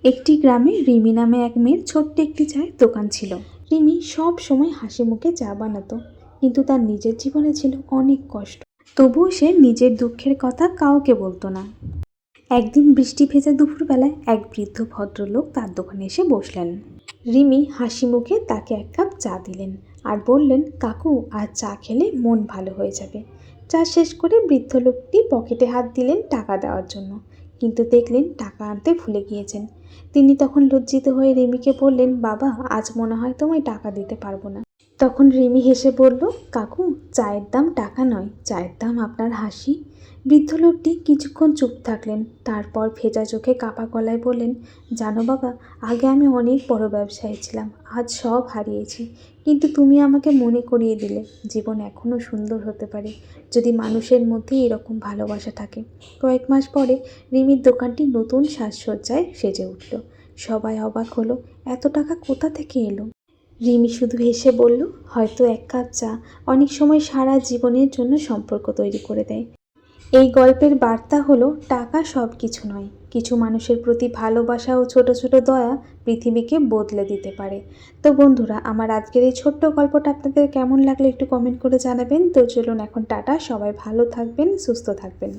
একটি গ্রামে রিমি নামে এক মেয়ের ছোট্ট একটি চায়ের দোকান ছিল। রিমি সব সময় হাসি মুখে চা বানাতো, কিন্তু তার নিজের জীবনে ছিল অনেক কষ্ট। তবুও সে নিজের দুঃখের কথা কাউকে বলতো না। একদিন বৃষ্টি ভেজা দুপুরবেলায় এক বৃদ্ধ ভদ্রলোক তার দোকানে এসে বসলেন। রিমি হাসি মুখে তাকে এক কাপ চা দিলেন আর বললেন, কাকু, আজ চা খেলে মন ভালো হয়ে যাবে। চা শেষ করে বৃদ্ধ লোকটি পকেটে হাত দিলেন টাকা দেওয়ার জন্য, কিন্তু দেখলেন টাকা আনতে ভুলে গিয়েছেন। তিনি তখন লজ্জিত হয়ে রিমিকে বললেন, বাবা, আজ মনে হয় তোমায় টাকা দিতে পারবো না। তখন রিমি হেসে বলল, কাকু, চায়ের দাম টাকা নয়, চায়ের দাম আপনার হাসি। বৃদ্ধ লোকটি কিছুক্ষণ চুপ থাকলেন, তারপর ভেজা চোখে কাপা গলায় বললেন, জানো বাবা, আগে আমি অনেক বড় ব্যবসায়ী ছিলাম, আজ সব হারিয়েছি, কিন্তু তুমি আমাকে মনে করিয়ে দিলে জীবন এখনও সুন্দর হতে পারে যদি মানুষের মধ্যে এরকম ভালোবাসা থাকে। কয়েক মাস পরে রিমির দোকানটি নতুন সাজসজ্জায় সেজে উঠল। সবাই অবাক হলো, এত টাকা কোথা থেকে এলো? রিমি শুধু হেসে বলল, হয়তো এক কাপ চা অনেক সময় সারা জীবনের জন্য সম্পর্ক তৈরি করে দেয়। এই গল্পের বার্তা হলো, টাকা সব কিছু নয়, কিছু মানুষের প্রতি ভালোবাসা ও ছোট ছোট দয়া পৃথিবীকে বদলে দিতে পারে। তো বন্ধুরা, আমার আজকের এই ছোট্ট গল্পটা আপনাদের কেমন লাগলো একটু কমেন্ট করে জানাবেন। তো চলুন এখন টাটা, সবাই ভালো থাকবেন, সুস্থ থাকবেন।